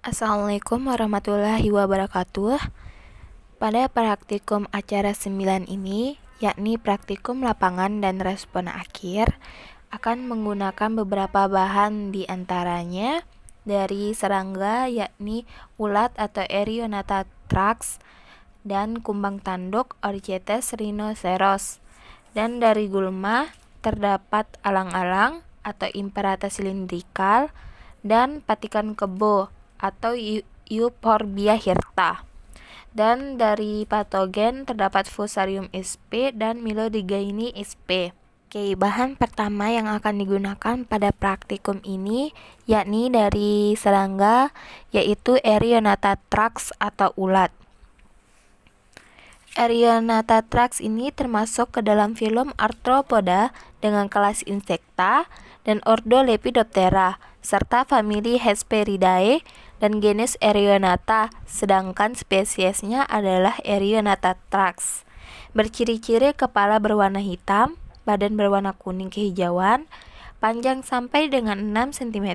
Assalamualaikum warahmatullahi wabarakatuh. Pada praktikum acara 9 ini, yakni praktikum lapangan dan respon akhir, akan menggunakan beberapa bahan diantaranya dari serangga, yakni ulat atau Erionata trax, dan kumbang tanduk Orichetes rhinoceros. Dan dari gulma terdapat alang-alang atau Imperata cylindrical dan patikan kebo atau Euphorbia hirta. Dan dari patogen terdapat Fusarium sp dan Milodigaini sp. Oke, bahan pertama yang akan digunakan pada praktikum ini yakni dari serangga, yaitu Erionata trax atau ulat. Erionata trax ini termasuk ke dalam filum Arthropoda dengan kelas Insecta dan ordo Lepidoptera serta famili Hesperidae dan genus Erionata, sedangkan spesiesnya adalah Erionata trax. Berciri-ciri kepala berwarna hitam, badan berwarna kuning kehijauan, panjang sampai dengan 6 cm,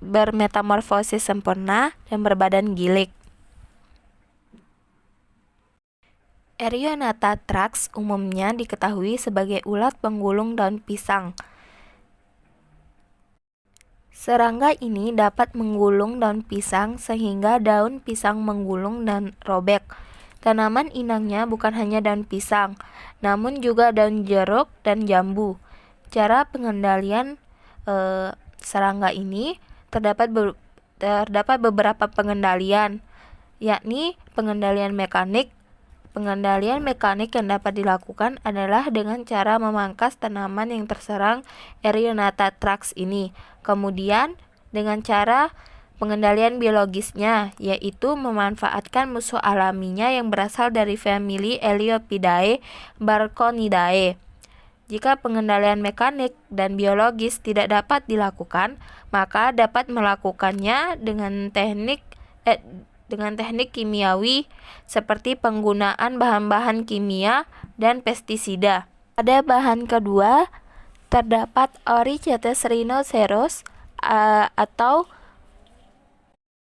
bermetamorfosis sempurna dan berbadan gilik. Erionata trax umumnya diketahui sebagai ulat penggulung daun pisang. Serangga ini dapat menggulung daun pisang sehingga daun pisang menggulung dan robek. Tanaman inangnya bukan hanya daun pisang, namun juga daun jeruk dan jambu. Cara pengendalian serangga ini terdapat beberapa pengendalian, yakni pengendalian mekanik. Pengendalian mekanik yang dapat dilakukan adalah dengan cara memangkas tanaman yang terserang Erionata trax ini. Kemudian dengan cara pengendalian biologisnya, yaitu memanfaatkan musuh alaminya yang berasal dari famili Elaiopidae Barconidae. Jika pengendalian mekanik dan biologis tidak dapat dilakukan, maka dapat melakukannya dengan teknik kimiawi seperti penggunaan bahan-bahan kimia dan pestisida. Pada bahan kedua terdapat Orichetes rhinoceros atau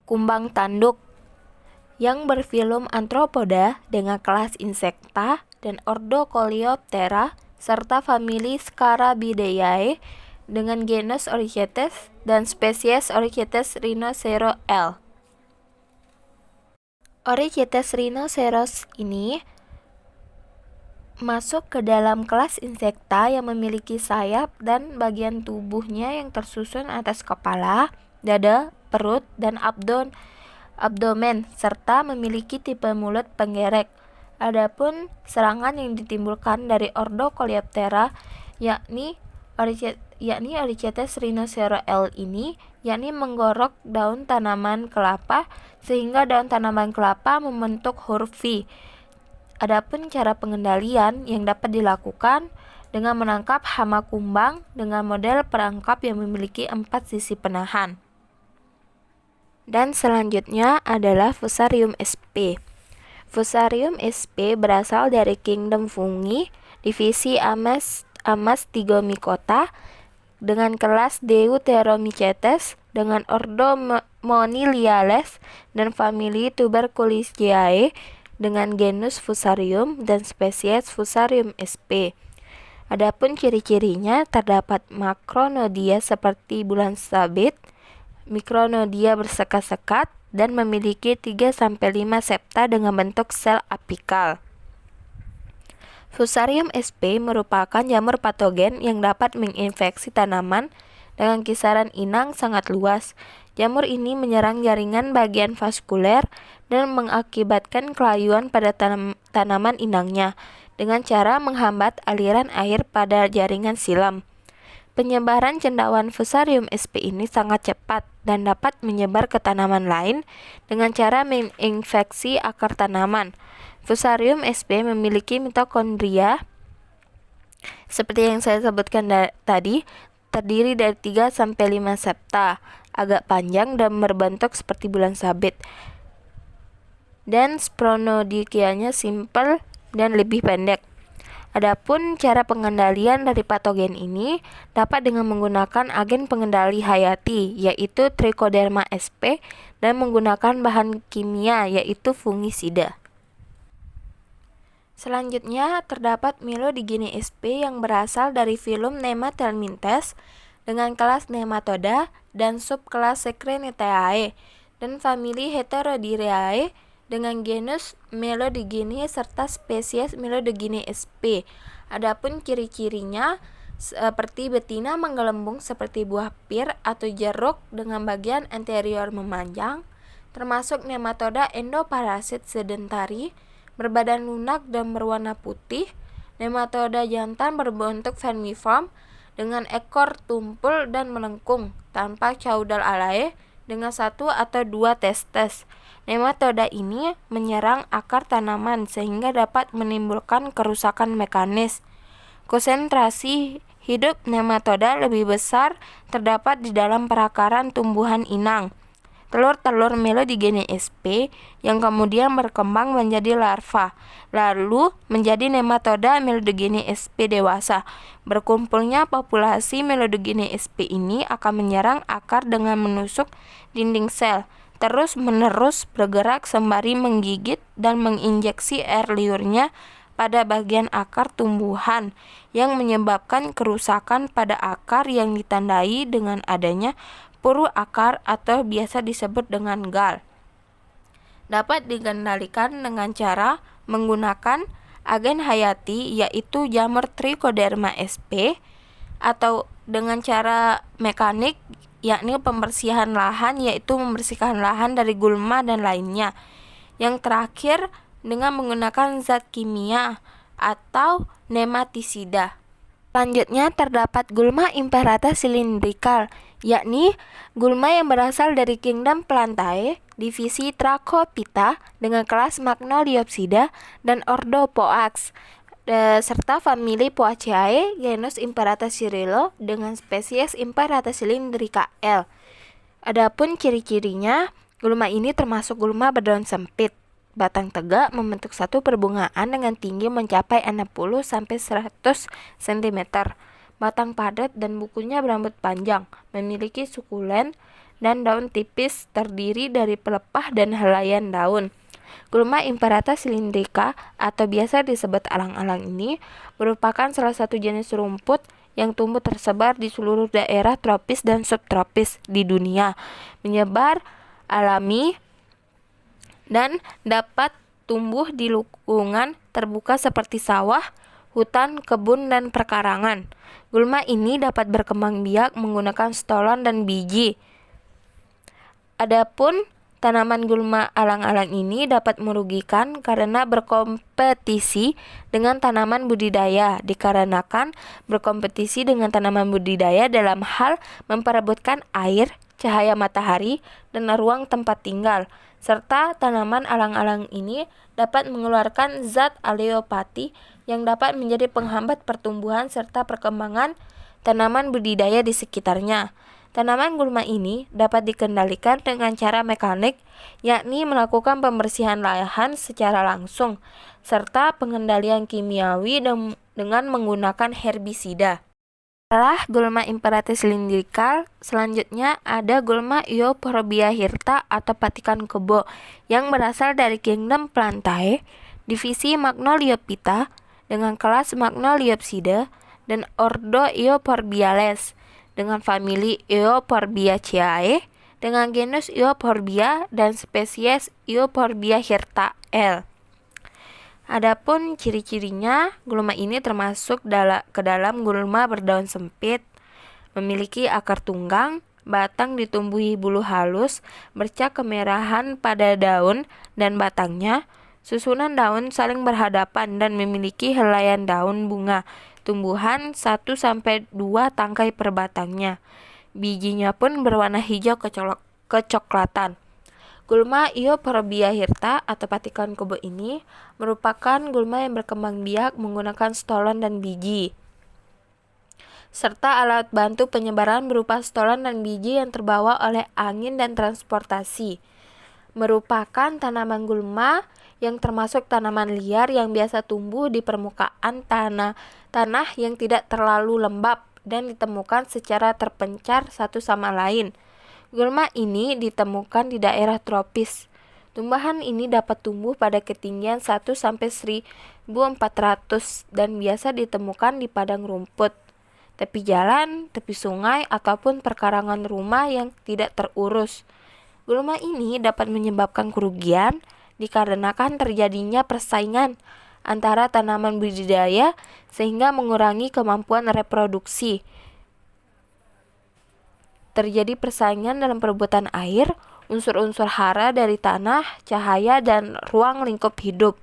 kumbang tanduk yang berfilum Arthropoda dengan kelas Insecta dan ordo Coleoptera serta famili Scarabidae dengan genus Orichetes dan spesies Orichetes rhinocero L. Orichetes rhinoceros ini masuk ke dalam kelas Insecta yang memiliki sayap dan bagian tubuhnya yang tersusun atas kepala, dada, perut, dan abdomen, serta memiliki tipe mulut penggerek. Adapun serangan yang ditimbulkan dari ordo Coleoptera yakni Orichetes rhinocero L ini, yakni menggorok daun tanaman kelapa sehingga daun tanaman kelapa membentuk huruf V. Adapun cara pengendalian yang dapat dilakukan dengan menangkap hama kumbang dengan model perangkap yang memiliki 4 sisi penahan. Dan selanjutnya adalah Fusarium sp. Fusarium sp berasal dari kingdom fungi, divisi Amastigomycota dengan kelas Deuteromycetes dengan ordo Moniliales dan famili Tuberculisiae dengan genus Fusarium dan spesies Fusarium sp. Adapun ciri-cirinya terdapat makronodia seperti bulan sabit, mikronodia bersekat-sekat, dan memiliki 3-5 septa dengan bentuk sel apikal. Fusarium sp merupakan jamur patogen yang dapat menginfeksi tanaman dengan kisaran inang sangat luas. Jamur ini menyerang jaringan bagian vaskuler dan mengakibatkan kelayuan pada tanaman inangnya dengan cara menghambat aliran air pada jaringan silam. Penyebaran cendawan Fusarium sp ini sangat cepat dan dapat menyebar ke tanaman lain dengan cara menginfeksi akar tanaman. Fusarium sp memiliki mitokondria seperti yang saya sebutkan tadi, terdiri dari 3-5 septa, agak panjang dan berbentuk seperti bulan sabit. Dan sporonodikianya simpel dan lebih pendek. Adapun cara pengendalian dari patogen ini dapat dengan menggunakan agen pengendali hayati yaitu Trichoderma sp dan menggunakan bahan kimia yaitu fungisida. Selanjutnya terdapat Melodigene sp yang berasal dari filum Nemathelminthes dengan kelas Nematoda dan subkelas Secrenitae dan famili Heterodidae dengan genus Melodigene serta spesies Melodigene sp. Adapun ciri-cirinya seperti betina menggelembung seperti buah pir atau jeruk dengan bagian anterior memanjang, termasuk nematoda endoparasit sedentari, berbadan lunak dan berwarna putih. Nematoda jantan berbentuk vermiform dengan ekor tumpul dan melengkung tanpa caudal alae dengan 1 atau 2 testes. Nematoda ini menyerang akar tanaman sehingga dapat menimbulkan kerusakan mekanis. Konsentrasi hidup nematoda lebih besar terdapat di dalam perakaran tumbuhan inang. Telur-telur Melodigene sp yang kemudian berkembang menjadi larva, lalu menjadi nematoda Melodigene sp dewasa. Berkumpulnya populasi Melodigene sp ini akan menyerang akar dengan menusuk dinding sel, terus-menerus bergerak sembari menggigit dan menginjeksi air liurnya pada bagian akar tumbuhan yang menyebabkan kerusakan pada akar yang ditandai dengan adanya puru akar atau biasa disebut dengan gal. Dapat dikendalikan dengan cara menggunakan agen hayati yaitu jamur Trichoderma sp atau dengan cara mekanik yakni pembersihan lahan yaitu membersihkan lahan dari gulma dan lainnya. Yang terakhir dengan menggunakan zat kimia atau nematisida. Selanjutnya terdapat Gulma imperata cylindrical, yakni gulma yang berasal dari kingdom Plantae, divisi Trachophyta dengan kelas Magnoliopsida dan ordo Poax, serta famili Poaceae, genus Imperata Cirillo dengan spesies Imperata cylindrica L. Adapun ciri-cirinya, gulma ini termasuk gulma berdaun sempit. Batang tegak membentuk satu perbungaan dengan tinggi mencapai 60-100 cm. Batang padat dan bukunya berambut panjang, memiliki sukulen dan daun tipis terdiri dari pelepah dan helaian daun. Gulma imperata cylindrica atau biasa disebut alang-alang ini merupakan salah satu jenis rumput yang tumbuh tersebar di seluruh daerah tropis dan subtropis di dunia, menyebar alami dan dapat tumbuh di lingkungan terbuka seperti sawah, hutan, kebun, dan perkarangan. Gulma ini dapat berkembang biak menggunakan stolon dan biji. Adapun tanaman gulma alang-alang ini dapat merugikan karena berkompetisi dengan tanaman budidaya, dikarenakan berkompetisi dengan tanaman budidaya dalam hal memperebutkan air, cahaya matahari, dan ruang tempat tinggal, serta tanaman alang-alang ini dapat mengeluarkan zat aleopati yang dapat menjadi penghambat pertumbuhan serta perkembangan tanaman budidaya di sekitarnya. Tanaman gulma ini dapat dikendalikan dengan cara mekanik, yakni melakukan pembersihan lahan secara langsung, serta pengendalian kimiawi dengan menggunakan herbisida. Setelah gulma imperata cylindrical, selanjutnya ada gulma Euphorbia hirta atau patikan kebo yang berasal dari kingdom Plantae, divisi Magnoliophyta dengan kelas Magnoliopsida dan ordo Euphorbia-les dengan famili Euphorbia-ceae dengan genus Euphorbia dan spesies Euphorbia hirta L. Adapun ciri-cirinya, gulma ini termasuk ke dalam gulma berdaun sempit, memiliki akar tunggang, batang ditumbuhi bulu halus, bercak kemerahan pada daun dan batangnya, susunan daun saling berhadapan dan memiliki helaian daun bunga, tumbuhan 1-2 tangkai per batangnya. Bijinya pun berwarna hijau kecoklatan. Gulma Euphorbia hirta atau patikan kebo ini merupakan gulma yang berkembang biak menggunakan stolon dan biji, serta alat bantu penyebaran berupa stolon dan biji yang terbawa oleh angin dan transportasi. merupakan tanaman gulma yang termasuk tanaman liar yang biasa tumbuh di permukaan tanah yang tidak terlalu lembab dan ditemukan secara terpencar satu sama lain. Gulma ini ditemukan di daerah tropis. Tumbuhan ini dapat tumbuh pada ketinggian 1-1400 dan biasa ditemukan di padang rumput, tepi jalan, tepi sungai, ataupun perkarangan rumah yang tidak terurus. Gulma ini dapat menyebabkan kerugian dikarenakan terjadinya persaingan antara tanaman budidaya sehingga mengurangi kemampuan reproduksi. Terjadi persaingan dalam perebutan air, unsur-unsur hara dari tanah, cahaya, dan ruang lingkup hidup.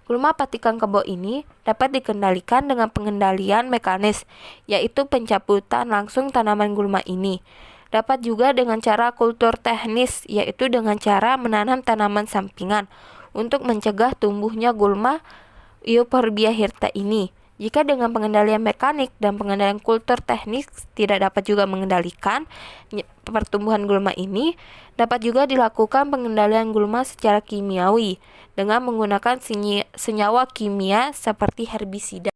Gulma patikang kebo ini dapat dikendalikan dengan pengendalian mekanis, yaitu pencabutan langsung tanaman gulma ini. Dapat juga dengan cara kultur teknis, yaitu dengan cara menanam tanaman sampingan untuk mencegah tumbuhnya gulma Euphorbia hirta ini. Jika dengan pengendalian mekanik dan pengendalian kultur teknis tidak dapat juga mengendalikan pertumbuhan gulma ini, dapat juga dilakukan pengendalian gulma secara kimiawi dengan menggunakan senyawa kimia seperti herbisida.